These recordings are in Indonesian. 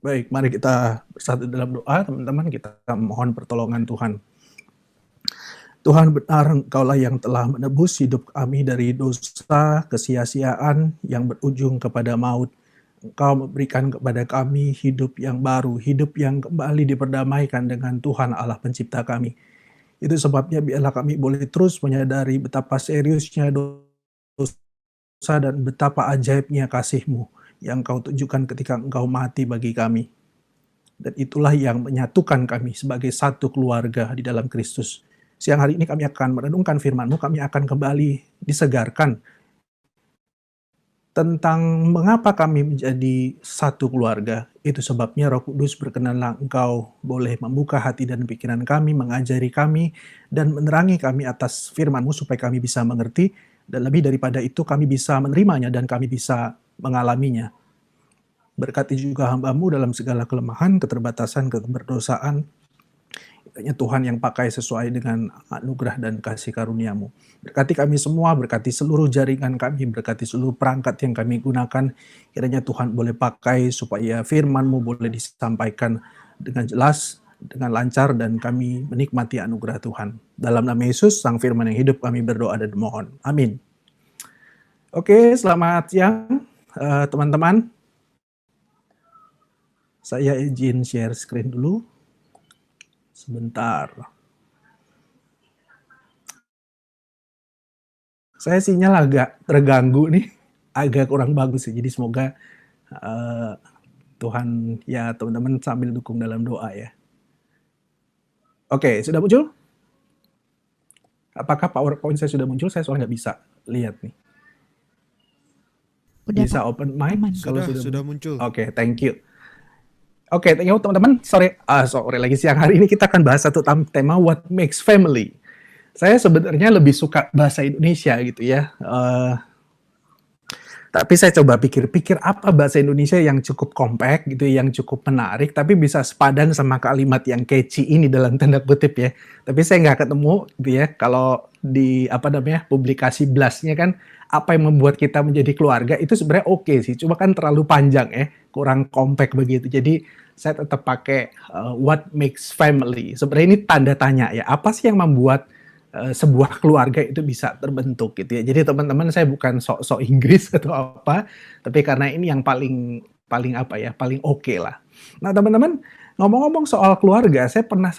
Baik, mari kita bersatu dalam doa, teman-teman. Kita mohon pertolongan Tuhan. Tuhan, benar Engkaulah yang telah menebus hidup kami dari dosa, kesia-siaan yang berujung kepada maut. Engkau memberikan kepada kami hidup yang baru, hidup yang kembali diperdamaikan dengan Tuhan Allah Pencipta kami. Itu sebabnya biarlah kami boleh terus menyadari betapa seriusnya dosa dan betapa ajaibnya kasih-Mu yang Engkau tunjukkan ketika Engkau mati bagi kami. Dan itulah yang menyatukan kami sebagai satu keluarga di dalam Kristus. Siang hari ini kami akan merenungkan firman-Mu, kami akan kembali disegarkan tentang mengapa kami menjadi satu keluarga. Itu sebabnya Roh Kudus berkenanlah Engkau boleh membuka hati dan pikiran kami, mengajari kami, dan menerangi kami atas firman-Mu supaya kami bisa mengerti, dan lebih daripada itu kami bisa menerimanya dan kami bisa mengalaminya. Berkati juga hamba-Mu dalam segala kelemahan, keterbatasan, keberdosaan. Kiranya Tuhan yang pakai sesuai dengan anugerah dan kasih karunia-Mu. Berkati kami semua, berkati seluruh jaringan kami, berkati seluruh perangkat yang kami gunakan. Kiranya Tuhan boleh pakai supaya firman-Mu boleh disampaikan dengan jelas, dengan lancar, dan kami menikmati anugerah Tuhan. Dalam nama Yesus, Sang Firman yang hidup, kami berdoa dan mohon. Amin. Oke, selamat siang teman-teman. Saya izin share screen dulu. Sebentar. Saya sinyal agak terganggu nih. Agak kurang bagus sih. Jadi semoga Tuhan ya teman-teman sambil dukung dalam doa ya. Oke, sudah muncul? Apakah PowerPoint saya sudah muncul? Saya soalnya nggak bisa lihat nih. Udah, Bisa Pak. open mic? Aman. Kalau Sudah muncul. Oke, thank you. Oke, thank you teman-teman. Sorry lagi siang hari ini kita akan bahas satu tema What Makes Family. Saya sebenarnya lebih suka bahasa Indonesia gitu ya. Tapi saya coba pikir-pikir apa bahasa Indonesia yang cukup kompak gitu, yang cukup menarik, tapi bisa sepadan sama kalimat yang catchy ini dalam tanda kutip ya. Tapi saya nggak ketemu gitu ya. Kalau di publikasi blastnya kan apa yang membuat kita menjadi keluarga itu sebenarnya oke sih. Cuma kan terlalu panjang ya, kurang kompak begitu. Jadi saya tetap pakai what makes family. Sebenarnya ini tanda tanya ya. Apa sih yang membuat sebuah keluarga itu bisa terbentuk gitu ya. Jadi teman-teman saya bukan sok-sok Inggris atau apa, tapi karena ini yang paling oke lah. Nah teman-teman, ngomong-ngomong soal keluarga, saya pernah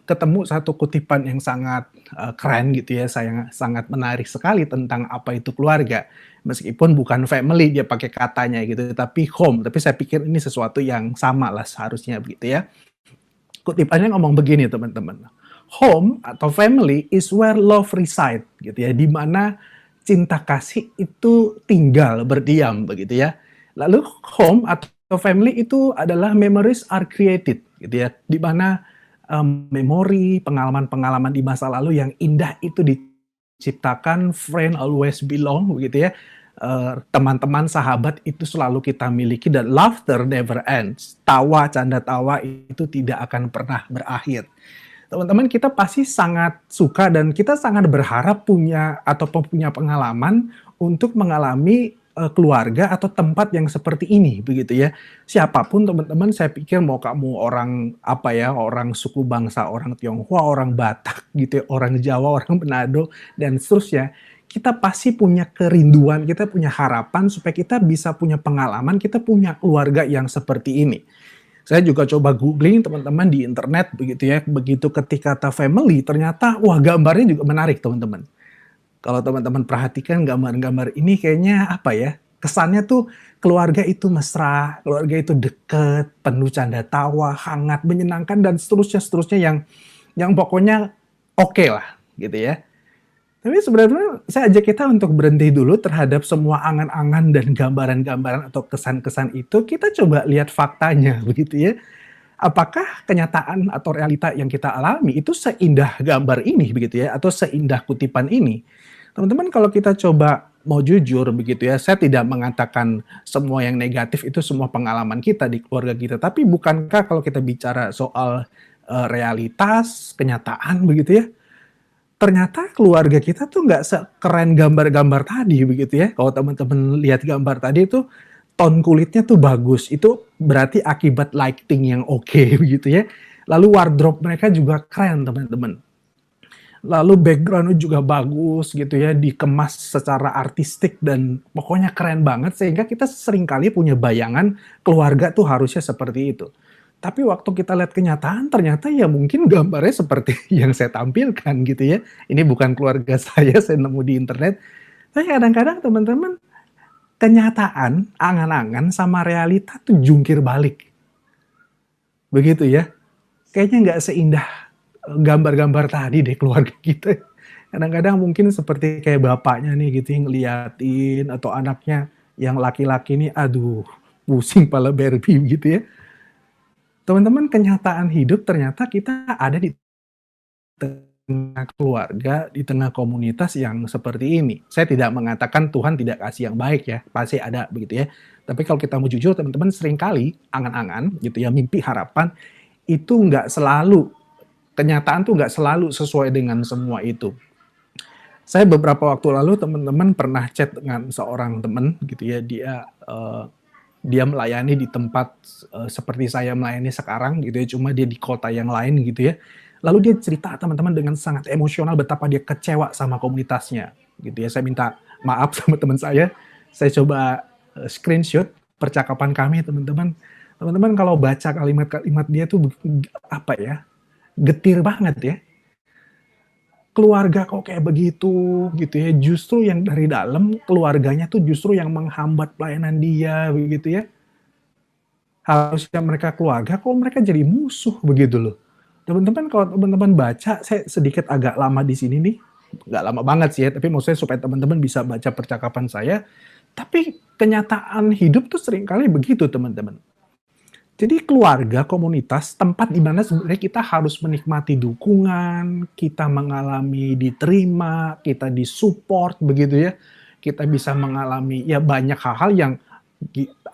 ketemu satu kutipan yang sangat keren gitu ya, saya sangat menarik sekali tentang apa itu keluarga. Meskipun bukan family dia pakai katanya gitu, tapi home. Tapi saya pikir ini sesuatu yang sama lah seharusnya begitu ya. Kutipannya ngomong begini teman-teman. Home atau family is where love reside gitu ya, di mana cinta kasih itu tinggal berdiam begitu ya. Lalu home atau family itu adalah memories are created gitu ya, di mana memori, pengalaman-pengalaman di masa lalu yang indah itu diciptakan, friend always belong begitu ya. Teman-teman, sahabat itu selalu kita miliki dan laughter never ends. Canda tawa itu tidak akan pernah berakhir. Teman-teman, kita pasti sangat suka dan kita sangat berharap punya pengalaman untuk mengalami keluarga atau tempat yang seperti ini begitu ya. Siapapun teman-teman, saya pikir mau kamu orang orang suku bangsa, orang Tionghoa, orang Batak gitu ya, orang Jawa, orang Manado dan seterusnya, kita pasti punya kerinduan, kita punya harapan supaya kita bisa punya pengalaman, kita punya keluarga yang seperti ini. Saya juga coba googling teman-teman di internet begitu ya. Begitu ketika kata family ternyata gambarnya juga menarik teman-teman. Kalau teman-teman perhatikan gambar-gambar ini kayaknya kesannya tuh keluarga itu mesra, keluarga itu deket, penuh canda tawa, hangat, menyenangkan dan seterusnya yang pokoknya oke lah gitu ya. Tapi sebenarnya saya ajak kita untuk berhenti dulu terhadap semua angan-angan dan gambaran-gambaran atau kesan-kesan itu. Kita coba lihat faktanya begitu ya. Apakah kenyataan atau realita yang kita alami itu seindah gambar ini begitu ya, atau seindah kutipan ini? Teman-teman, kalau kita coba mau jujur begitu ya, saya tidak mengatakan semua yang negatif itu semua pengalaman kita di keluarga kita. Tapi bukankah kalau kita bicara soal realitas, kenyataan begitu ya, ternyata keluarga kita tuh nggak sekeren gambar-gambar tadi begitu ya. Kalau teman-teman lihat gambar tadi itu tone kulitnya tuh bagus, itu berarti akibat lighting yang oke begitu ya. Lalu wardrobe mereka juga keren teman-teman. Lalu background-nya juga bagus gitu ya, dikemas secara artistik dan pokoknya keren banget sehingga kita seringkali punya bayangan keluarga tuh harusnya seperti itu. Tapi waktu kita lihat kenyataan ternyata ya mungkin gambarnya seperti yang saya tampilkan gitu ya. Ini bukan keluarga saya nemu di internet. Tapi kadang-kadang teman-teman, kenyataan, angan-angan sama realita tuh jungkir balik. Begitu ya. Kayaknya nggak seindah gambar-gambar tadi deh keluarga kita. Kadang-kadang mungkin seperti kayak bapaknya nih gitu yang ngeliatin atau anaknya yang laki-laki nih, aduh pusing pala Barbie gitu ya. Teman-teman, kenyataan hidup ternyata kita ada di tengah keluarga, di tengah komunitas yang seperti ini. Saya tidak mengatakan Tuhan tidak kasih yang baik ya, pasti ada begitu ya. Tapi kalau kita mau jujur teman-teman, seringkali angan-angan gitu ya, mimpi harapan itu nggak selalu, kenyataan tuh nggak selalu sesuai dengan semua itu. Saya beberapa waktu lalu teman-teman pernah chat dengan seorang teman gitu ya, dia melayani di tempat seperti saya melayani sekarang gitu ya, cuma dia di kota yang lain gitu ya. Lalu dia cerita teman-teman dengan sangat emosional betapa dia kecewa sama komunitasnya gitu ya. Saya minta maaf sama teman saya coba screenshot percakapan kami teman-teman. Teman-teman kalau baca kalimat-kalimat dia tuh apa ya, getir banget ya. Keluarga kok kayak begitu gitu ya, justru yang dari dalam keluarganya tuh justru yang menghambat pelayanan dia begitu ya. Harusnya mereka keluarga, kok mereka jadi musuh begitu loh. Teman-teman kalau teman-teman baca, saya sedikit agak lama di sini nih, nggak lama banget sih ya, tapi maksudnya supaya teman-teman bisa baca percakapan saya. Tapi kenyataan hidup tuh seringkali begitu teman-teman. Jadi keluarga, komunitas, tempat di mana sebenarnya kita harus menikmati dukungan, kita mengalami diterima, kita disupport begitu ya. Kita bisa mengalami ya banyak hal-hal yang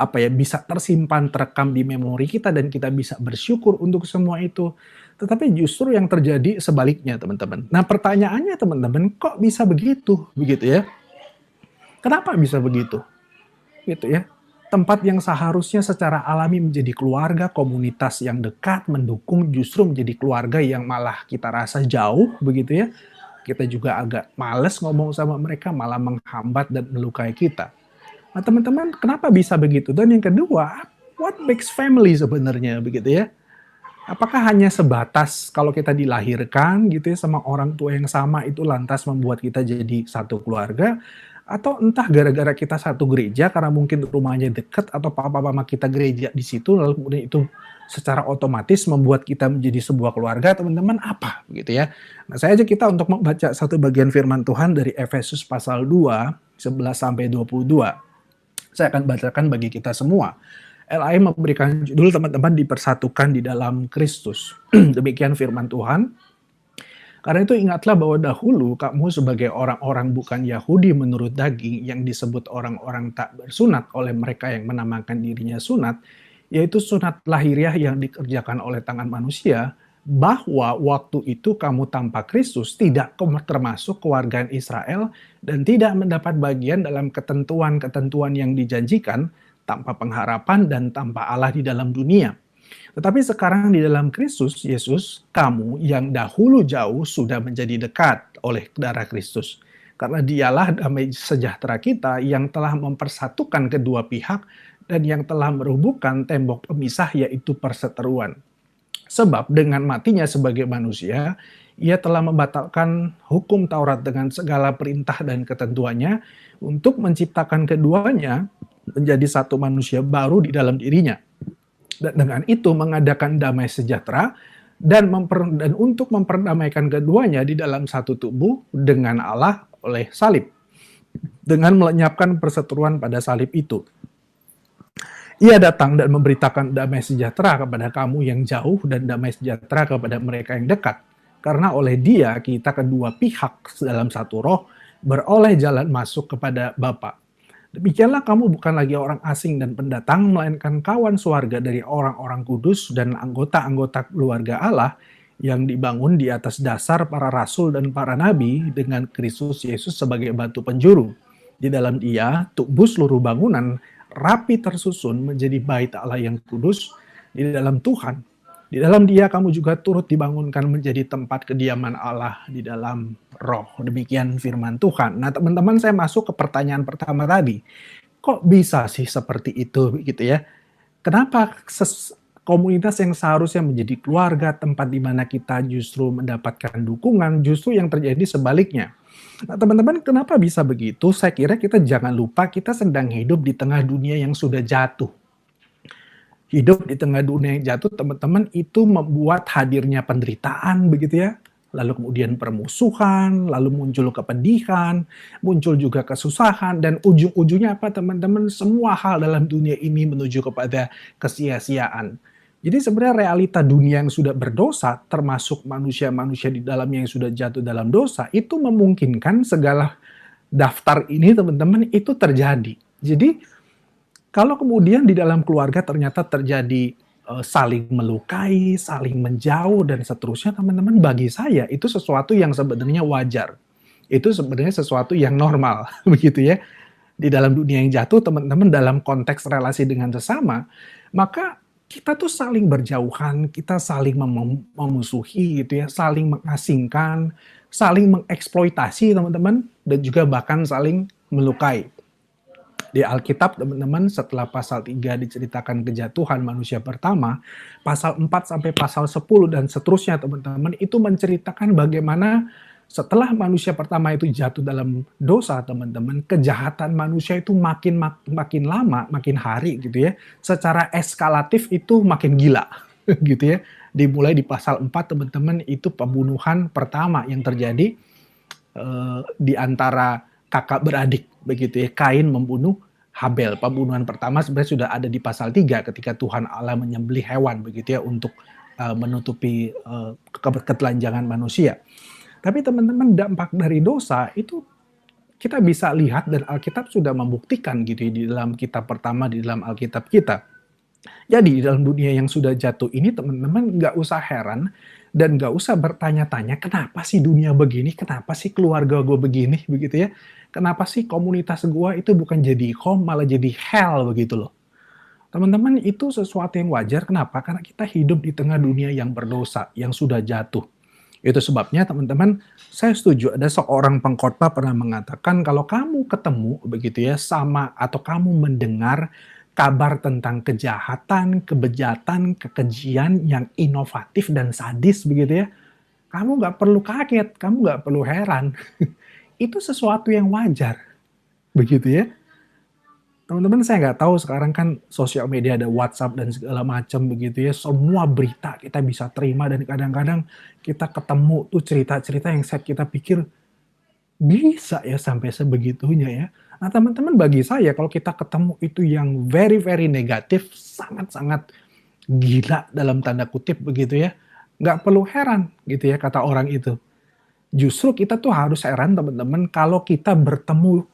apa ya bisa tersimpan terekam di memori kita dan kita bisa bersyukur untuk semua itu. Tetapi justru yang terjadi sebaliknya teman-teman. Nah pertanyaannya teman-teman, kok bisa begitu begitu ya? Kenapa bisa begitu? Gitu ya. Tempat yang seharusnya secara alami menjadi keluarga, komunitas yang dekat, mendukung, justru menjadi keluarga yang malah kita rasa jauh, begitu ya. Kita juga agak males ngomong sama mereka, malah menghambat dan melukai kita. Nah teman-teman, kenapa bisa begitu? Dan yang kedua, what makes family sebenarnya, begitu ya. Apakah hanya sebatas kalau kita dilahirkan gitu ya sama orang tua yang sama itu lantas membuat kita jadi satu keluarga? Atau entah gara-gara kita satu gereja karena mungkin rumahnya dekat atau papa mama kita gereja di situ lalu kemudian itu secara otomatis membuat kita menjadi sebuah keluarga teman-teman apa gitu ya. Nah, saya ajak kita untuk membaca satu bagian firman Tuhan dari Efesus pasal 2 11 sampai 22. Saya akan bacakan bagi kita semua. LAI memberikan judul teman-teman dipersatukan di dalam Kristus. Demikian firman Tuhan. Karena itu ingatlah bahwa dahulu kamu sebagai orang-orang bukan Yahudi menurut daging yang disebut orang-orang tak bersunat oleh mereka yang menamakan dirinya sunat, yaitu sunat lahiriah yang dikerjakan oleh tangan manusia, bahwa waktu itu kamu tanpa Kristus tidak termasuk kewargaan Israel dan tidak mendapat bagian dalam ketentuan-ketentuan yang dijanjikan, tanpa pengharapan dan tanpa Allah di dalam dunia. Tetapi sekarang di dalam Kristus Yesus, kamu yang dahulu jauh sudah menjadi dekat oleh darah Kristus. Karena dialah damai sejahtera kita yang telah mempersatukan kedua pihak dan yang telah merubuhkan tembok pemisah yaitu perseteruan. Sebab dengan matinya sebagai manusia, ia telah membatalkan hukum Taurat dengan segala perintah dan ketentuannya untuk menciptakan keduanya menjadi satu manusia baru di dalam dirinya. Dan dengan itu mengadakan damai sejahtera dan untuk memperdamaikan keduanya di dalam satu tubuh dengan Allah oleh salib. Dengan melenyapkan perseteruan pada salib itu. Ia datang dan memberitakan damai sejahtera kepada kamu yang jauh dan damai sejahtera kepada mereka yang dekat. Karena oleh Dia kita kedua pihak dalam satu roh beroleh jalan masuk kepada Bapa. Demikianlah kamu bukan lagi orang asing dan pendatang, melainkan kawan sewarga dari orang-orang kudus dan anggota-anggota keluarga Allah yang dibangun di atas dasar para rasul dan para nabi dengan Kristus Yesus sebagai batu penjuru. Di dalam Dia, tubuh seluruh bangunan rapi tersusun menjadi bait Allah yang kudus di dalam Tuhan. Di dalam Dia kamu juga turut dibangunkan menjadi tempat kediaman Allah di dalam Roh. Demikian firman Tuhan. Nah, teman-teman, saya masuk ke pertanyaan pertama tadi. Kok bisa sih seperti itu gitu ya? Kenapa komunitas yang seharusnya menjadi keluarga, tempat di mana kita justru mendapatkan dukungan, justru yang terjadi sebaliknya? Nah, teman-teman, kenapa bisa begitu? Saya kira kita jangan lupa kita sedang hidup di tengah dunia yang sudah jatuh. Hidup di tengah dunia yang jatuh, teman-teman, itu membuat hadirnya penderitaan, begitu ya. Lalu kemudian permusuhan, lalu muncul kepedihan, muncul juga kesusahan, dan ujung-ujungnya apa, teman-teman? Semua hal dalam dunia ini menuju kepada kesia-siaan. Jadi sebenarnya realita dunia yang sudah berdosa, termasuk manusia-manusia di dalamnya yang sudah jatuh dalam dosa, itu memungkinkan segala daftar ini, teman-teman, itu terjadi. Jadi kalau kemudian di dalam keluarga ternyata terjadi saling melukai, saling menjauh, dan seterusnya, teman-teman, bagi saya itu sesuatu yang sebenarnya wajar. Itu sebenarnya sesuatu yang normal, begitu ya. Di dalam dunia yang jatuh, teman-teman, dalam konteks relasi dengan sesama, maka kita tuh saling berjauhan, kita saling memusuhi gitu ya, saling mengasingkan, saling mengeksploitasi, teman-teman, dan juga bahkan saling melukai. Di Alkitab, teman-teman, setelah pasal 3 diceritakan kejatuhan manusia pertama, pasal 4 sampai pasal 10 dan seterusnya, teman-teman, itu menceritakan bagaimana setelah manusia pertama itu jatuh dalam dosa, teman-teman, kejahatan manusia itu makin lama, makin hari gitu ya, secara eskalatif itu makin gila gitu ya. Dimulai di pasal 4, teman-teman, itu pembunuhan pertama yang terjadi di antara kakak beradik, begitu ya. Kain membunuh Habel. Pembunuhan pertama sebenarnya sudah ada di pasal 3 ketika Tuhan Allah menyembelih hewan, begitu ya, untuk menutupi ketelanjangan manusia. Tapi teman-teman, dampak dari dosa itu kita bisa lihat, dan Alkitab sudah membuktikan gitu ya, di dalam kitab pertama, di dalam Alkitab kita. Jadi di dalam dunia yang sudah jatuh ini, teman-teman, nggak usah heran dan nggak usah bertanya-tanya kenapa sih dunia begini, kenapa sih keluarga gue begini, begitu ya. Kenapa sih komunitas gue itu bukan jadi home, malah jadi hell, begitu loh. Teman-teman, itu sesuatu yang wajar. Kenapa? Karena kita hidup di tengah dunia yang berdosa, yang sudah jatuh. Itu sebabnya, teman-teman, saya setuju ada seorang pengkhotbah pernah mengatakan kalau kamu ketemu begitu ya sama, atau kamu mendengar kabar tentang kejahatan, kebejatan, kekejian yang inovatif dan sadis begitu ya, kamu nggak perlu kaget, kamu nggak perlu heran. Itu sesuatu yang wajar, begitu ya. Teman-teman, saya nggak tahu sekarang kan sosial media ada WhatsApp dan segala macam begitu ya. Semua berita kita bisa terima, dan kadang-kadang kita ketemu tuh cerita-cerita yang kita pikir bisa ya sampai sebegitunya ya. Nah, teman-teman, bagi saya kalau kita ketemu itu yang very very negatif, sangat-sangat gila dalam tanda kutip begitu ya, nggak perlu heran gitu ya kata orang itu. Justru kita tuh harus heran, teman-teman, kalau kita bertemu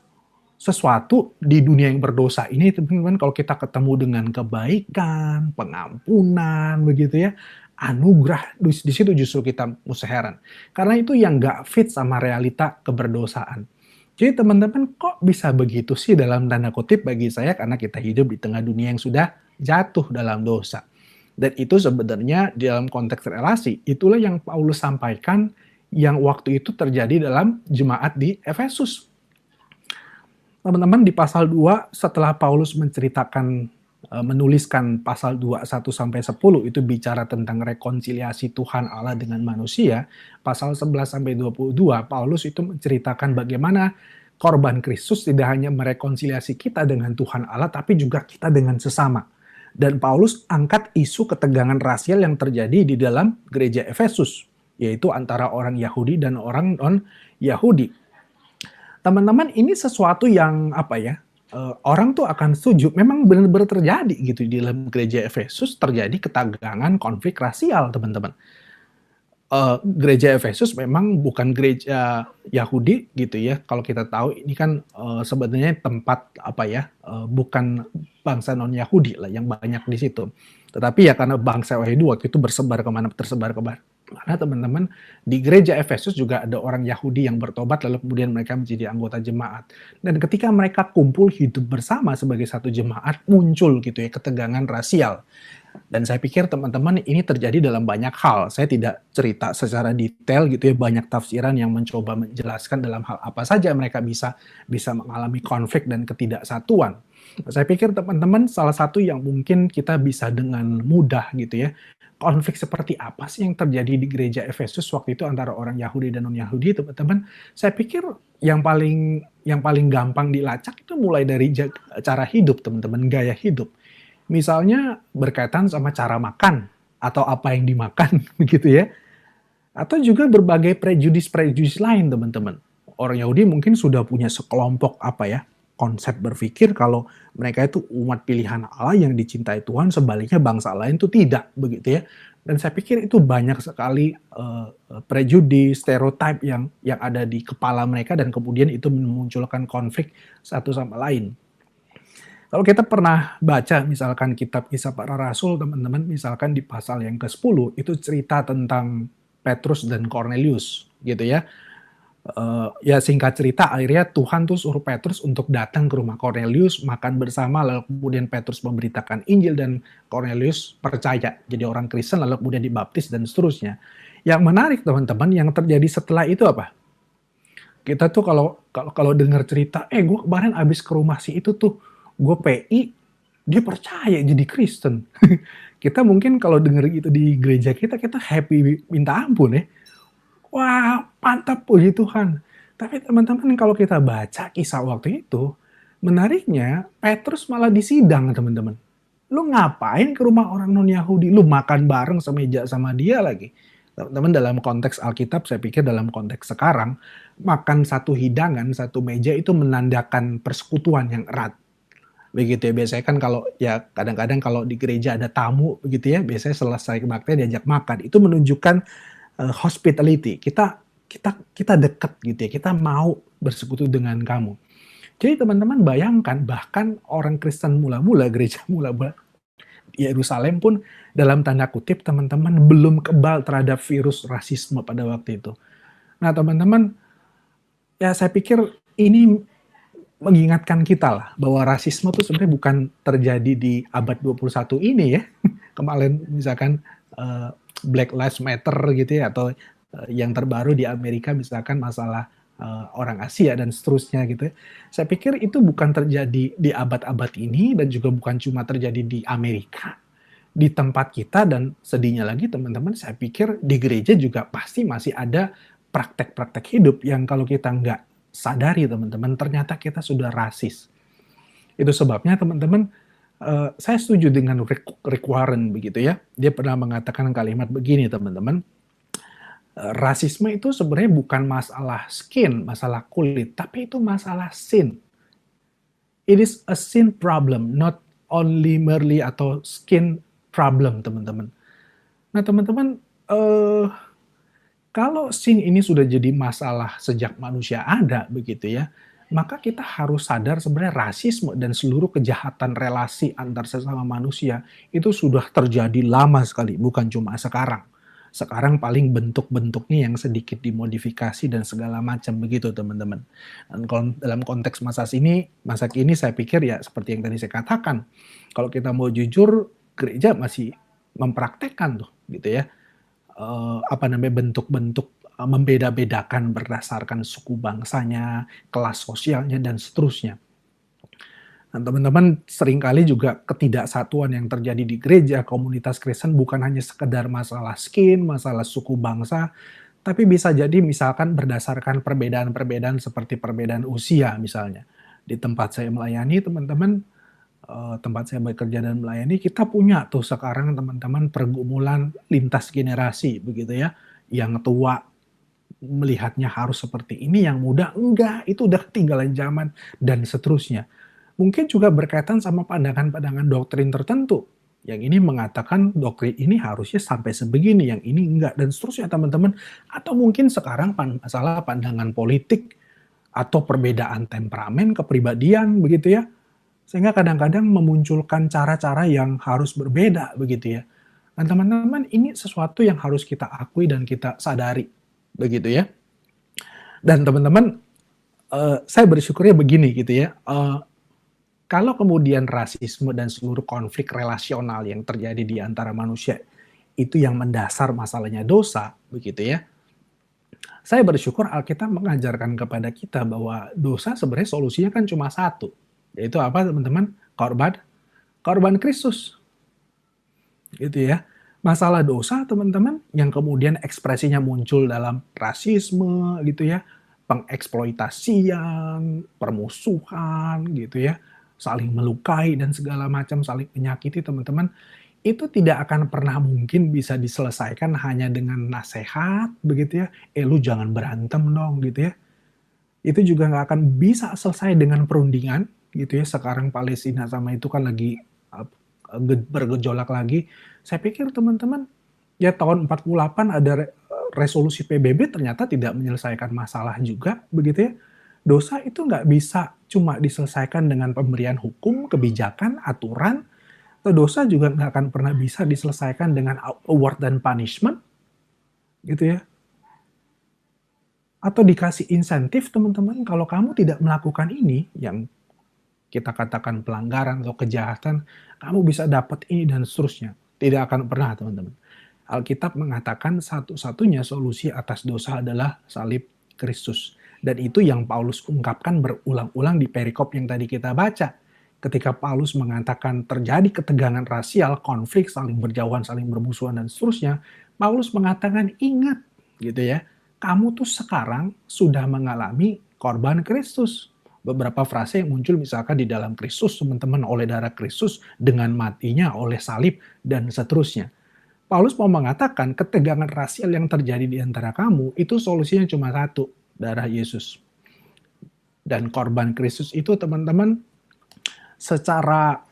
sesuatu di dunia yang berdosa ini, teman-teman, kalau kita ketemu dengan kebaikan, pengampunan, begitu ya, anugerah, di situ justru kita mesti heran. Karena itu yang nggak fit sama realita keberdosaan. Jadi teman-teman, kok bisa begitu sih dalam tanda kutip bagi saya, karena kita hidup di tengah dunia yang sudah jatuh dalam dosa. Dan itu sebenarnya dalam konteks relasi, itulah yang Paulus sampaikan yang waktu itu terjadi dalam jemaat di Efesus. Teman-teman, di pasal 2 setelah Paulus menceritakan, menuliskan pasal 2, 1 sampai 10 itu bicara tentang rekonsiliasi Tuhan Allah dengan manusia. Pasal 11 sampai 22 Paulus itu menceritakan bagaimana korban Kristus tidak hanya merekonsiliasi kita dengan Tuhan Allah, tapi juga kita dengan sesama. Dan Paulus angkat isu ketegangan rasial yang terjadi di dalam gereja Efesus, yaitu antara orang Yahudi dan orang non-Yahudi. Teman-teman, ini sesuatu yang apa ya, orang tuh akan setuju, memang benar-benar terjadi gitu di dalam gereja Efesus, terjadi ketegangan konflik rasial, teman-teman. Gereja Efesus memang bukan gereja Yahudi gitu ya. Kalau kita tahu ini kan sebenarnya tempat apa ya, bukan bangsa non Yahudi lah yang banyak di situ. Tetapi ya karena bangsa Yahudi waktu itu tersebar Karena teman-teman, di gereja Efesus juga ada orang Yahudi yang bertobat lalu kemudian mereka menjadi anggota jemaat. Dan ketika mereka kumpul hidup bersama sebagai satu jemaat, muncul gitu ya ketegangan rasial. Dan saya pikir teman-teman ini terjadi dalam banyak hal. Saya tidak cerita secara detail gitu ya, banyak tafsiran yang mencoba menjelaskan dalam hal apa saja mereka bisa bisa mengalami konflik dan ketidaksatuan. Saya pikir teman-teman salah satu yang mungkin kita bisa dengan mudah gitu ya, konflik seperti apa sih yang terjadi di gereja Efesus waktu itu antara orang Yahudi dan non-Yahudi, teman-teman? Saya pikir yang paling gampang dilacak itu mulai dari cara hidup, teman-teman, gaya hidup. Misalnya berkaitan sama cara makan atau apa yang dimakan begitu ya. Atau juga berbagai prejudis-prejudis lain, teman-teman. Orang Yahudi mungkin sudah punya sekelompok apa ya, konsep berpikir kalau mereka itu umat pilihan Allah yang dicintai Tuhan, sebaliknya bangsa lain itu tidak, begitu ya. Dan saya pikir itu banyak sekali prejudis, stereotip yang ada di kepala mereka dan kemudian itu memunculkan konflik satu sama lain. Kalau kita pernah baca misalkan kitab Kisah Para Rasul, teman-teman, misalkan di pasal yang ke-10 itu cerita tentang Petrus dan Cornelius gitu ya. Ya singkat cerita akhirnya Tuhan tuh suruh Petrus untuk datang ke rumah Cornelius, makan bersama, lalu kemudian Petrus memberitakan Injil dan Cornelius percaya jadi orang Kristen, lalu kemudian dibaptis dan seterusnya. Yang menarik teman-teman, yang terjadi setelah itu apa? Kita tuh kalau dengar cerita, gue kemarin abis ke rumah si itu tuh, gue PI, dia percaya jadi Kristen. Kita mungkin kalau dengar gitu di gereja kita happy minta ampun ya. Wah, mantap, puji Tuhan. Tapi teman-teman kalau kita baca kisah waktu itu, menariknya Petrus malah disidang, teman-teman. Lu ngapain ke rumah orang non-Yahudi? Lu makan bareng semeja sama dia lagi. Teman-teman, dalam konteks Alkitab, saya pikir dalam konteks sekarang, makan satu hidangan, satu meja itu menandakan persekutuan yang erat. Begitu ya, biasanya kan kalau ya kadang-kadang kalau di gereja ada tamu begitu ya, biasanya selesai kebaktian diajak makan. Itu menunjukkan hospitality. Kita dekat gitu ya, kita mau bersekutu dengan kamu. Jadi teman-teman bayangkan, bahkan orang Kristen mula-mula, gereja mula-mula di Yerusalem pun dalam tanda kutip teman-teman belum kebal terhadap virus rasisme pada waktu itu. Nah teman-teman, ya saya pikir ini mengingatkan kita lah bahwa rasisme itu sebenarnya bukan terjadi di abad 21 ini ya. Kemarin misalkan Black Lives Matter gitu ya, atau yang terbaru di Amerika misalkan masalah orang Asia dan seterusnya gitu ya. Saya pikir itu bukan terjadi di abad-abad ini dan juga bukan cuma terjadi di Amerika, di tempat kita, dan sedihnya lagi teman-teman, saya pikir di gereja juga pasti masih ada praktek-praktek hidup yang kalau kita nggak sadari teman-teman, ternyata kita sudah rasis. Itu sebabnya teman-teman, saya setuju dengan Rick Warren begitu ya. Dia pernah mengatakan kalimat begini teman-teman, rasisme itu sebenarnya bukan masalah skin, masalah kulit, tapi itu masalah sin. It is a sin problem, not only merely atau skin problem, teman-teman. Nah, teman-teman, kalau sin ini sudah jadi masalah sejak manusia ada, begitu ya, maka kita harus sadar sebenarnya rasisme dan seluruh kejahatan relasi antar sesama manusia itu sudah terjadi lama sekali, bukan cuma sekarang. Sekarang paling bentuk-bentuknya yang sedikit dimodifikasi dan segala macam begitu, teman-teman. Dan kalau dalam konteks masa kini saya pikir ya seperti yang tadi saya katakan, kalau kita mau jujur, gereja masih mempraktekkan tuh, gitu ya, bentuk-bentuk membeda-bedakan berdasarkan suku bangsanya, kelas sosialnya, dan seterusnya. Nah, teman-teman, seringkali juga ketidaksatuan yang terjadi di gereja, komunitas Kristen bukan hanya sekedar masalah skin, masalah suku bangsa, tapi bisa jadi misalkan berdasarkan perbedaan-perbedaan seperti perbedaan usia misalnya. Di tempat saya melayani, teman-teman, tempat saya bekerja dan melayani, kita punya tuh sekarang teman-teman pergumulan lintas generasi begitu ya. Yang tua melihatnya harus seperti ini, yang muda enggak, itu udah ketinggalan zaman dan seterusnya. Mungkin juga berkaitan sama pandangan-pandangan doktrin tertentu. Yang ini mengatakan doktrin ini harusnya sampai sebegini, yang ini enggak, dan seterusnya teman-teman. Atau mungkin sekarang masalah pandangan politik atau perbedaan temperamen, kepribadian begitu ya. Sehingga kadang-kadang memunculkan cara-cara yang harus berbeda begitu ya. Dan teman-teman, ini sesuatu yang harus kita akui dan kita sadari, begitu ya. Dan teman-teman, saya bersyukurnya begini gitu ya, kalau kemudian rasisme dan seluruh konflik relasional yang terjadi di antara manusia itu yang mendasar masalahnya dosa, begitu ya. Saya bersyukur Alkitab mengajarkan kepada kita bahwa dosa sebenarnya solusinya kan cuma satu, yaitu apa teman-teman? Korban Kristus, gitu ya. Masalah dosa teman-teman yang kemudian ekspresinya muncul dalam rasisme gitu ya, pengeksploitasian, permusuhan gitu ya, saling melukai dan segala macam, saling menyakiti teman-teman, itu tidak akan pernah mungkin bisa diselesaikan hanya dengan nasihat begitu ya, lu jangan berantem dong gitu ya. Itu juga nggak akan bisa selesai dengan perundingan gitu ya. Sekarang Palestina sama itu kan lagi bergejolak lagi. Saya pikir teman-teman, ya tahun 48 ada resolusi PBB ternyata tidak menyelesaikan masalah juga begitu ya. Dosa itu nggak bisa cuma diselesaikan dengan pemberian hukum, kebijakan, aturan. Atau dosa juga nggak akan pernah bisa diselesaikan dengan award dan punishment gitu ya. Atau dikasih insentif teman-teman, kalau kamu tidak melakukan ini, yang kita katakan pelanggaran atau kejahatan, kamu bisa dapat ini dan seterusnya. Tidak akan pernah teman-teman. Alkitab mengatakan satu-satunya solusi atas dosa adalah salib Kristus. Dan itu yang Paulus ungkapkan berulang-ulang di perikop yang tadi kita baca. Ketika Paulus mengatakan terjadi ketegangan rasial, konflik, saling berjauhan, saling bermusuhan, dan seterusnya, Paulus mengatakan ingat gitu ya, kamu tuh sekarang sudah mengalami korban Kristus. Beberapa frase yang muncul misalkan di dalam Kristus, teman-teman, oleh darah Kristus, dengan matinya, oleh salib, dan seterusnya. Paulus mau mengatakan ketegangan rasial yang terjadi di antara kamu, itu solusinya cuma satu, darah Yesus. Dan korban Kristus itu teman-teman, secara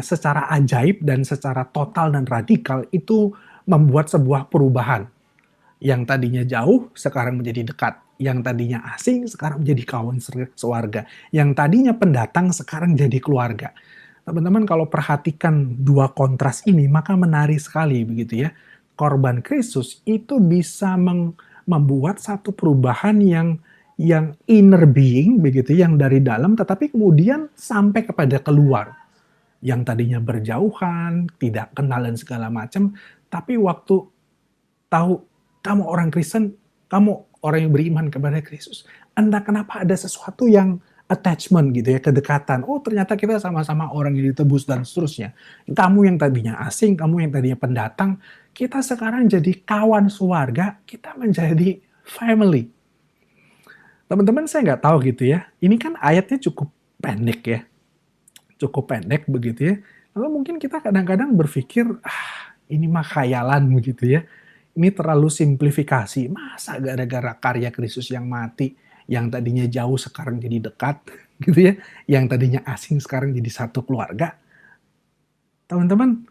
secara ajaib dan secara total dan radikal itu membuat sebuah perubahan. Yang tadinya jauh sekarang menjadi dekat, yang tadinya asing sekarang menjadi kawan sewarga, yang tadinya pendatang sekarang jadi keluarga. Teman-teman kalau perhatikan dua kontras ini maka menarik sekali begitu ya. Korban Kristus itu bisa membuat satu perubahan yang inner being begitu, yang dari dalam tetapi kemudian sampai kepada keluar. Yang tadinya berjauhan, tidak kenal dan segala macam, tapi waktu tahu kamu orang Kristen, kamu orang yang beriman kepada Kristus, entah kenapa ada sesuatu yang attachment gitu ya, kedekatan. Oh ternyata kita sama-sama orang yang ditebus dan seterusnya. Kamu yang tadinya asing, kamu yang tadinya pendatang, kita sekarang jadi kawan sewarga, kita menjadi family. Teman-teman saya nggak tahu gitu ya, ini kan ayatnya cukup pendek ya, cukup pendek begitu ya. Lalu mungkin kita kadang-kadang berpikir, ini mah khayalan begitu ya. Ini terlalu simplifikasi. Masa gara-gara karya Kristus yang mati, yang tadinya jauh sekarang jadi dekat, gitu ya. Yang tadinya asing sekarang jadi satu keluarga. Teman-teman,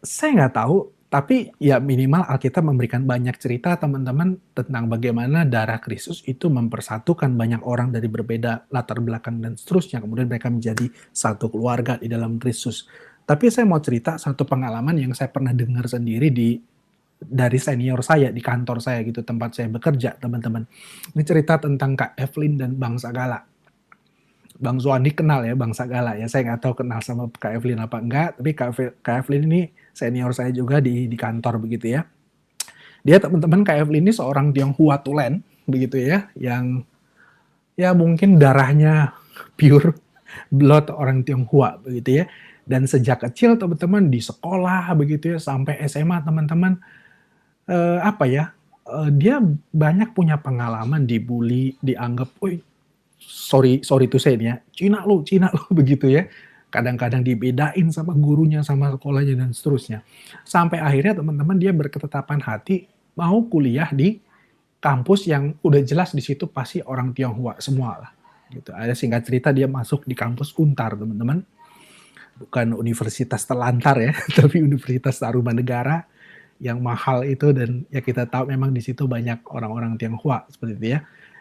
saya nggak tahu, tapi ya minimal Alkitab memberikan banyak cerita teman-teman tentang bagaimana darah Kristus itu mempersatukan banyak orang dari berbeda latar belakang dan seterusnya. Kemudian mereka menjadi satu keluarga di dalam Kristus. Tapi saya mau cerita satu pengalaman yang saya pernah dengar sendiri dari senior saya di kantor saya gitu, tempat saya bekerja teman-teman. Ini cerita tentang Kak Evelyn dan Bang Sagala. Bang Zuandi kenal ya Bang Sagala ya, saya nggak tahu kenal sama Kak Evelyn apa enggak, tapi Kak Evelyn ini senior saya juga di kantor begitu ya. Dia teman-teman Kak Evelyn ini seorang Tionghoa Tulen begitu ya, yang ya mungkin darahnya pure blood orang Tionghoa begitu ya. Dan sejak kecil teman-teman di sekolah begitu ya sampai SMA teman-teman dia banyak punya pengalaman dibully, dianggap, sorry to say ya, Cina lu begitu ya. Kadang-kadang dibedain sama gurunya, sama sekolahnya dan seterusnya. Sampai akhirnya teman-teman dia berketetapan hati mau kuliah di kampus yang udah jelas di situ pasti orang Tionghoa semua lah. Gitu. Ada singkat cerita dia masuk di kampus Untar teman-teman. Bukan universitas terlantar ya, tapi Universitas Tarumanegara yang mahal itu, dan ya kita tahu memang di situ banyak orang-orang Tionghoa seperti itu ya.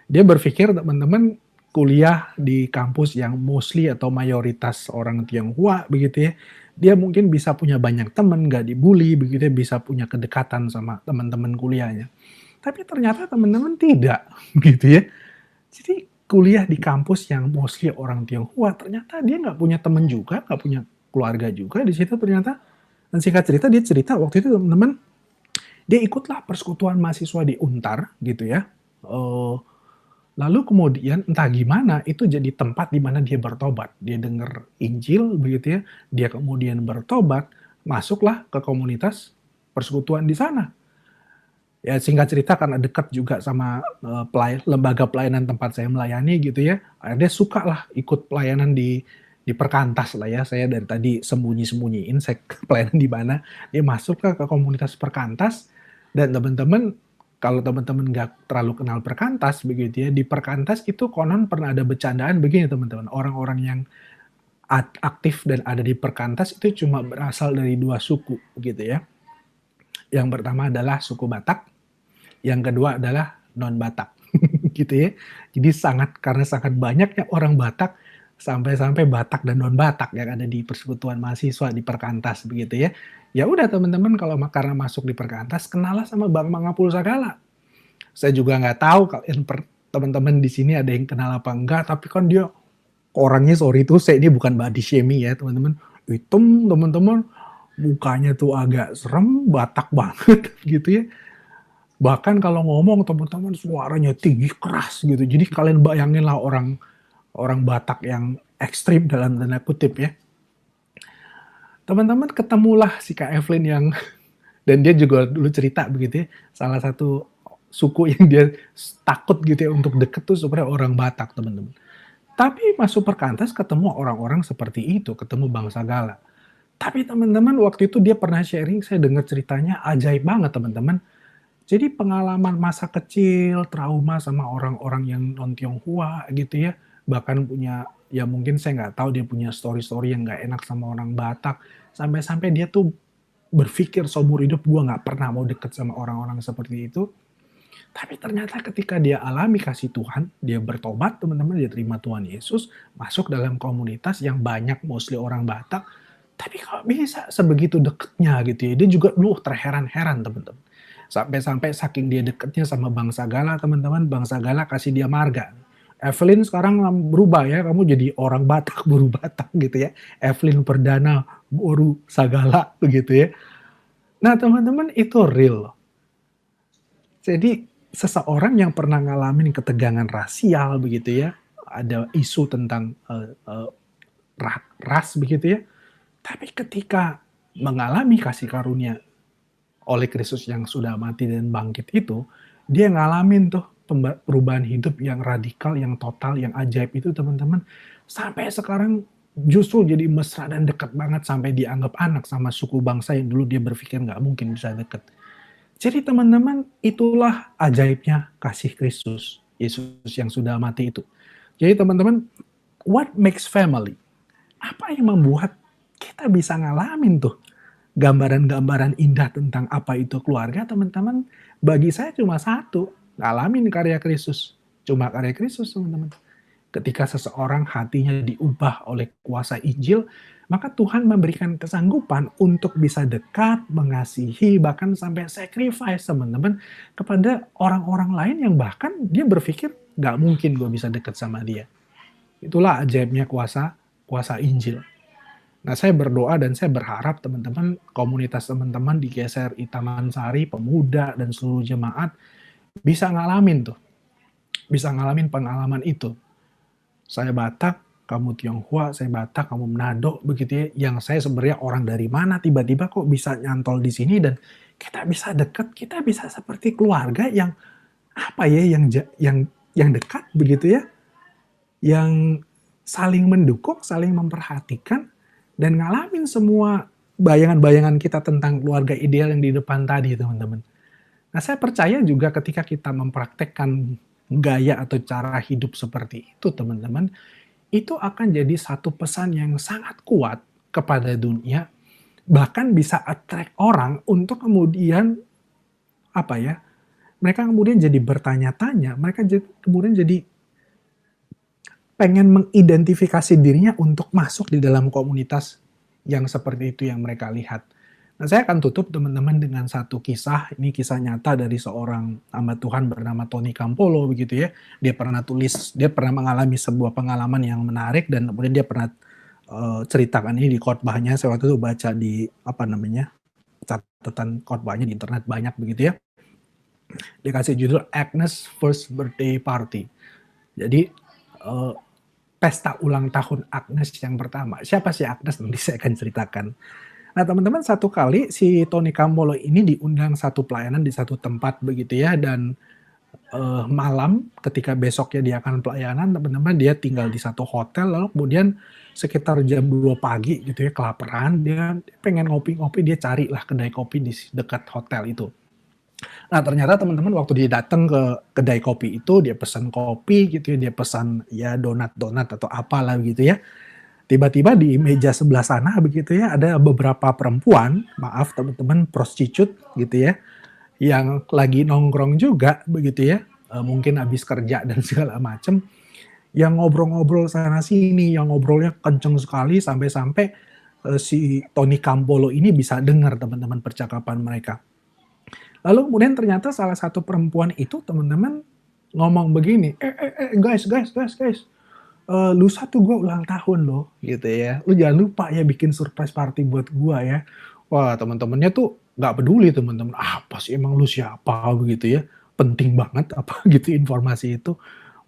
Dia berpikir teman-teman kuliah di kampus yang mostly atau mayoritas orang Tionghoa begitu ya, Dia mungkin bisa punya banyak teman, nggak dibully, begitu ya, bisa punya kedekatan sama teman-teman kuliahnya. Tapi ternyata teman-teman tidak, gitu ya. Jadi kuliah di kampus yang mostly orang Tionghoa, ternyata dia nggak punya teman juga, nggak punya keluarga juga di situ ternyata. Dan singkat cerita, dia cerita waktu itu teman-teman, dia ikutlah persekutuan mahasiswa di Untar, gitu ya. Eh, Lalu kemudian entah gimana itu jadi tempat di mana dia bertobat. Dia dengar Injil begitu ya, dia kemudian bertobat, masuklah ke komunitas persekutuan di sana. Ya singkat cerita karena dekat juga sama lembaga pelayanan tempat saya melayani gitu ya. Dia suka lah ikut pelayanan di perkantas lah ya. Saya dari tadi sembunyi-sembunyiin saya pelayanan di mana. Dia masuk ke komunitas perkantas dan teman-teman kalau teman-teman nggak terlalu kenal perkantas begitu ya, di perkantas itu konon pernah ada bercandaan begini teman-teman, orang-orang yang aktif dan ada di perkantas itu cuma berasal dari dua suku gitu ya. Yang pertama adalah suku Batak, yang kedua adalah non-Batak gitu ya. Jadi karena sangat banyaknya orang Batak, sampai-sampai Batak dan non-Batak yang ada di persekutuan mahasiswa di perkantas begitu ya. Ya udah teman-teman kalau karena masuk di perkantas, kenalah sama Bang Mangapul Sagala. Saya juga nggak tahu kalian teman-teman di sini ada yang kenal apa enggak, tapi kan dia orangnya, sorry tuh saya ini bukan body shaming ya teman-teman, hitam teman-teman, mukanya tuh agak serem, Batak banget gitu ya. Bahkan kalau ngomong teman-teman suaranya tinggi keras gitu. Jadi kalian bayangin lah orang orang Batak yang ekstrim dalam tanda kutip ya. Teman-teman ketemulah si Kak Evelyn yang dan dia juga dulu cerita begitu ya, salah satu suku yang dia takut gitu ya untuk deket tuh sebenarnya orang Batak teman-teman. Tapi masuk perkantas ketemu orang-orang seperti itu, ketemu Bang Sagala. Tapi teman-teman waktu itu dia pernah sharing, saya dengar ceritanya ajaib banget teman-teman. Jadi pengalaman masa kecil, trauma sama orang-orang yang non-Tionghoa gitu ya, bahkan punya, ya mungkin saya nggak tahu dia punya story-story yang nggak enak sama orang Batak, sampai-sampai dia tuh berpikir seumur hidup gue nggak pernah mau deket sama orang-orang seperti itu. Tapi ternyata ketika dia alami kasih Tuhan, dia bertobat teman-teman, dia terima Tuhan Yesus, masuk dalam komunitas yang banyak mostly orang Batak, tapi kalau bisa sebegitu deketnya gitu ya, dia juga terheran-heran teman-teman. Sampai-sampai saking dia deketnya sama Bang Sagala teman-teman, Bang Sagala kasih dia marga. Evelyn sekarang berubah ya, kamu jadi orang Batak, buru Batak gitu ya. Evelyn Perdana, Boru Sagala begitu ya. Nah teman-teman itu real. Jadi seseorang yang pernah ngalamin ketegangan rasial begitu ya, ada isu tentang ras begitu ya, tapi ketika mengalami kasih karunia oleh Kristus yang sudah mati dan bangkit itu, dia ngalamin tuh perubahan hidup yang radikal, yang total, yang ajaib itu teman-teman. Sampai sekarang justru jadi mesra dan dekat banget sampai dianggap anak sama suku bangsa yang dulu dia berpikir nggak mungkin bisa deket. Jadi teman-teman, itulah ajaibnya kasih Kristus, Yesus yang sudah mati itu. Jadi teman-teman, what makes family? Apa yang membuat kita bisa ngalamin tuh gambaran-gambaran indah tentang apa itu keluarga, teman-teman? Bagi saya cuma satu, ngalamin karya Kristus. Cuma karya Kristus, teman-teman. Ketika seseorang hatinya diubah oleh kuasa Injil, maka Tuhan memberikan kesanggupan untuk bisa dekat, mengasihi, bahkan sampai sacrifice teman-teman kepada orang-orang lain yang bahkan dia berpikir gak mungkin gue bisa dekat sama dia. Itulah ajaibnya kuasa Injil. Nah saya berdoa dan saya berharap teman-teman, komunitas teman-teman di GSRI Taman Sari, pemuda dan seluruh jemaat bisa ngalamin tuh. Bisa ngalamin pengalaman itu. Saya Batak, kamu Tionghoa, saya Batak, kamu Manado, begitu ya. Yang saya sebenarnya orang dari mana, tiba-tiba kok bisa nyantol di sini dan kita bisa dekat, kita bisa seperti keluarga yang apa ya, yang dekat begitu ya, yang saling mendukung, saling memperhatikan dan ngalamin semua bayangan-bayangan kita tentang keluarga ideal yang di depan tadi, teman-teman. Nah, saya percaya juga ketika kita mempraktekkan gaya atau cara hidup seperti itu, teman-teman, itu akan jadi satu pesan yang sangat kuat kepada dunia, bahkan bisa attract orang untuk kemudian apa ya? Mereka kemudian jadi bertanya-tanya, mereka kemudian jadi pengen mengidentifikasi dirinya untuk masuk di dalam komunitas yang seperti itu yang mereka lihat. Nah, saya akan tutup teman-teman dengan satu kisah, ini kisah nyata dari seorang hamba Tuhan bernama Tony Campolo begitu ya. Dia pernah mengalami sebuah pengalaman yang menarik dan kemudian dia pernah ceritakan ini di khotbahnya. Saya waktu itu baca di apa namanya? Catatan khotbahnya di internet banyak begitu ya. Dia kasih judul Agnes First Birthday Party. Jadi pesta ulang tahun Agnes yang pertama. Siapa sih Agnes? Nanti saya akan ceritakan. Nah teman-teman, satu kali si Tony Campolo ini diundang satu pelayanan di satu tempat begitu ya, dan malam ketika besoknya dia akan pelayanan, teman-teman, dia tinggal di satu hotel, lalu kemudian sekitar jam 2 pagi gitu ya, kelaparan, dia pengen ngopi-ngopi, dia carilah kedai kopi di dekat hotel itu. Nah ternyata teman-teman, waktu dia datang ke kedai kopi itu, dia pesan kopi gitu ya, dia pesan ya donat-donat atau apalah gitu ya. Tiba-tiba di meja sebelah sana begitu ya, ada beberapa perempuan, maaf teman-teman, prostitut gitu ya, yang lagi nongkrong juga begitu ya, mungkin habis kerja dan segala macam, yang ngobrol-ngobrol sana sini, yang ngobrolnya kenceng sekali sampai-sampai si Tony Campolo ini bisa dengar teman-teman percakapan mereka. Lalu kemudian ternyata salah satu perempuan itu teman-teman ngomong begini, guys, lusa tuh gue ulang tahun loh, gitu ya. Lu jangan lupa ya bikin surprise party buat gue ya. Wah teman-temannya tuh nggak peduli teman-teman, apa sih emang lu siapa begitu ya. Penting banget apa gitu informasi itu.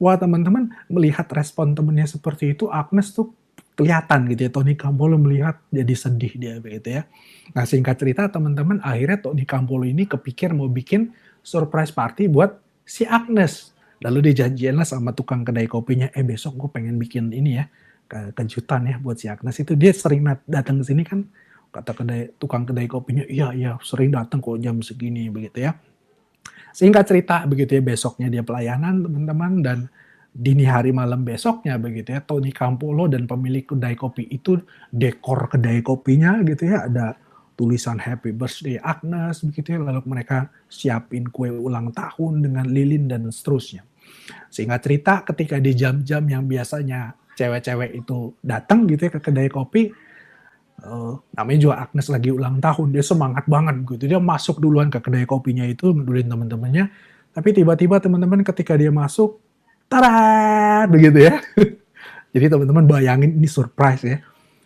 Wah teman-teman melihat respon temennya seperti itu, Agnes tuh kelihatan gitu ya. Tony Campolo melihat jadi sedih dia begitu ya. Nah singkat cerita teman-teman, akhirnya Tony Campolo ini kepikir mau bikin surprise party buat si Agnes. Lalu dia janjian lah sama tukang kedai kopinya, besok gue pengen bikin ini ya, kejutan ya buat si Agnes. Itu dia sering datang ke sini kan, kata tukang kedai kopinya, iya sering datang kok jam segini begitu ya. Singkat cerita begitu ya, besoknya dia pelayanan teman-teman, dan dini hari malam besoknya begitu ya, Tony Campolo dan pemilik kedai kopi itu dekor kedai kopinya gitu ya, ada tulisan Happy Birthday Agnes begitu ya, lalu mereka siapin kue ulang tahun dengan lilin dan seterusnya. Singkat cerita, ketika di jam-jam yang biasanya cewek-cewek itu datang gitu ya ke kedai kopi, namanya juga Agnes lagi ulang tahun, dia semangat banget gitu, dia masuk duluan ke kedai kopinya itu, nungguin teman-temannya, tapi tiba-tiba teman-teman ketika dia masuk, tada, begitu ya. Jadi teman-teman bayangin ini surprise ya.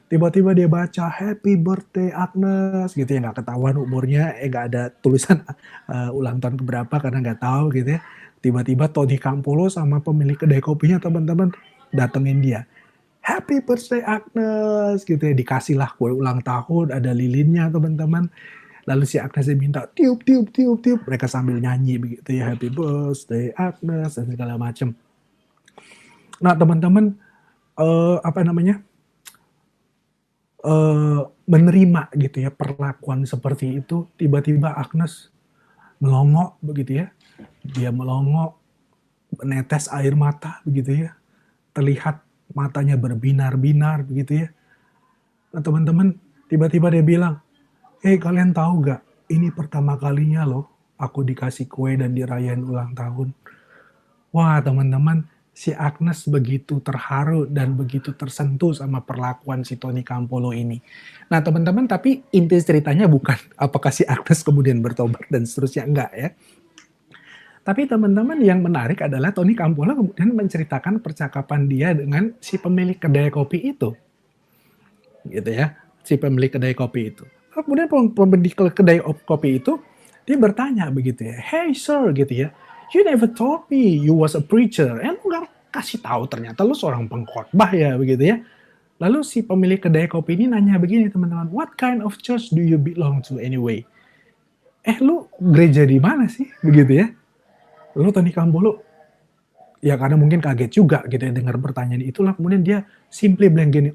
Tiba-tiba dia baca Happy Birthday Agnes gitu ya, nggak ketahuan umurnya, nggak ada tulisan ulang tahun keberapa karena nggak tahu gitu ya. Tiba-tiba Tony Campolo sama pemilik kedai kopinya teman-teman datengin dia. Happy Birthday Agnes gitu ya, dikasihlah kue ulang tahun, ada lilinnya teman-teman. Lalu si Agnes minta tiup tiup tiup tiup, mereka sambil nyanyi begitu ya, Happy Birthday Agnes dan segala macam. Nah teman-teman, apa namanya, menerima gitu ya perlakuan seperti itu, tiba-tiba Agnes melongo begitu ya, dia melongo, menetes air mata begitu ya, terlihat matanya berbinar-binar begitu ya. Nah teman-teman, tiba-tiba dia bilang, kalian tahu gak, ini pertama kalinya loh aku dikasih kue dan dirayain ulang tahun. Wah teman-teman, si Agnes begitu terharu dan begitu tersentuh sama perlakuan si Tony Campolo ini. Nah teman-teman, tapi inti ceritanya bukan apakah si Agnes kemudian bertobat dan seterusnya, enggak ya. Tapi teman-teman, yang menarik adalah Tony Campolo kemudian menceritakan percakapan dia dengan si pemilik kedai kopi itu. Gitu ya, si pemilik kedai kopi itu. Kemudian pemilik kedai kopi itu, dia bertanya begitu ya, "Hey sir," gitu ya, "you never told me you was a preacher." Lu gak kasih tahu ternyata lu seorang pengkhotbah ya begitu ya. Lalu si pemilik kedai kopi ini nanya begini teman-teman, "What kind of church do you belong to anyway?" Lu gereja di mana sih? Begitu ya. Lalu Tony Campolo, ya karena mungkin kaget juga gitu ya dengar pertanyaan itulah, kemudian dia simply bilang gini,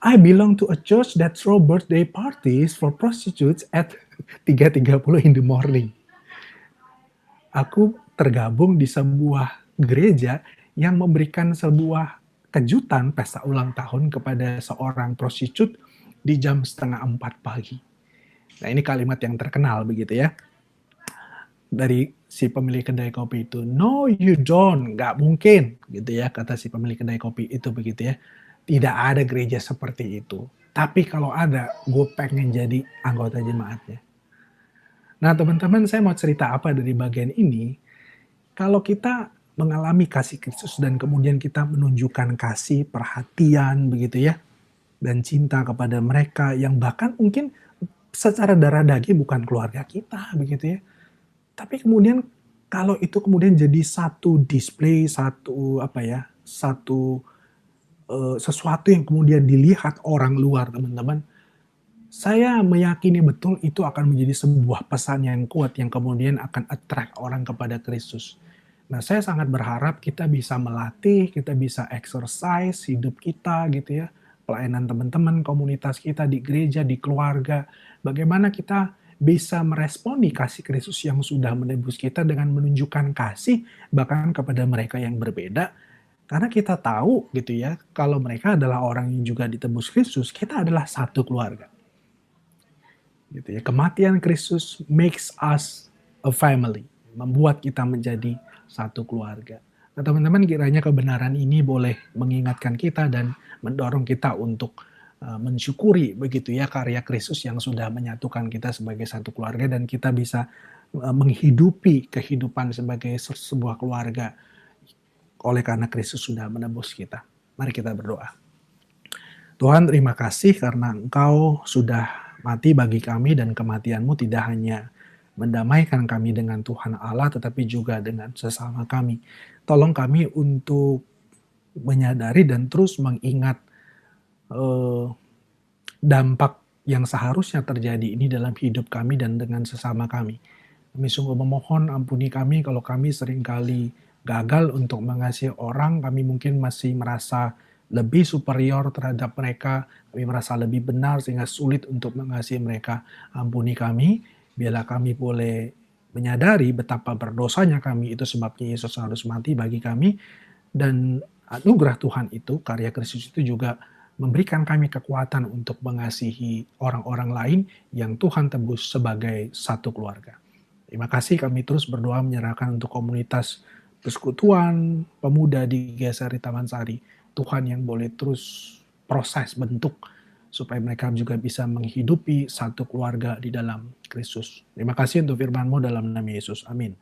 "I belong to a church that throw birthday parties for prostitutes at 3:30 in the morning." Aku tergabung di sebuah gereja yang memberikan sebuah kejutan pesta ulang tahun kepada seorang prostitut di jam 3:30 pagi. Nah ini kalimat yang terkenal begitu ya, dari si pemilik kedai kopi itu. "No you don't, nggak mungkin," gitu ya, kata si pemilik kedai kopi itu begitu ya. "Tidak ada gereja seperti itu." Tapi kalau ada, gue pengen jadi anggota jemaatnya. Nah teman-teman, saya mau cerita apa dari bagian ini. Kalau kita mengalami kasih Kristus dan kemudian kita menunjukkan kasih, perhatian begitu ya, dan cinta kepada mereka yang bahkan mungkin secara darah daging bukan keluarga kita begitu ya. Tapi kemudian kalau itu kemudian jadi satu display, satu apa ya, satu sesuatu yang kemudian dilihat orang luar teman-teman, saya meyakini betul itu akan menjadi sebuah pesan yang kuat yang kemudian akan attract orang kepada Kristus. Nah, saya sangat berharap kita bisa melatih, kita bisa exercise hidup kita gitu ya, pelayanan teman-teman, komunitas kita di gereja, di keluarga, bagaimana kita bisa meresponi kasih Kristus yang sudah menebus kita dengan menunjukkan kasih bahkan kepada mereka yang berbeda. Karena kita tahu gitu ya, kalau mereka adalah orang yang juga ditebus Kristus, kita adalah satu keluarga. Gitu ya. Kematian Kristus makes us a family, membuat kita menjadi satu keluarga. Nah, teman-teman, kiranya kebenaran ini boleh mengingatkan kita dan mendorong kita untuk mensyukuri begitu ya karya Kristus yang sudah menyatukan kita sebagai satu keluarga dan kita bisa menghidupi kehidupan sebagai sebuah keluarga oleh karena Kristus sudah menebus kita. Mari kita berdoa. Tuhan, terima kasih karena Engkau sudah mati bagi kami dan kematian-Mu tidak hanya mendamaikan kami dengan Tuhan Allah tetapi juga dengan sesama kami. Tolong kami untuk menyadari dan terus mengingat dampak yang seharusnya terjadi ini dalam hidup kami dan dengan sesama kami. Kami sungguh memohon ampuni kami kalau kami seringkali gagal untuk mengasihi orang, kami mungkin masih merasa lebih superior terhadap mereka, kami merasa lebih benar sehingga sulit untuk mengasihi mereka. Ampuni kami, biarlah kami boleh menyadari betapa berdosanya kami, itu sebabnya Yesus harus mati bagi kami, dan anugerah Tuhan itu, karya Kristus itu juga memberikan kami kekuatan untuk mengasihi orang-orang lain yang Tuhan tebus sebagai satu keluarga. Terima kasih, kami terus berdoa menyerahkan untuk komunitas persekutuan pemuda di GSRI Taman Sari. Tuhan yang boleh terus proses bentuk supaya mereka juga bisa menghidupi satu keluarga di dalam Kristus. Terima kasih untuk firman-Mu dalam nama Yesus. Amin.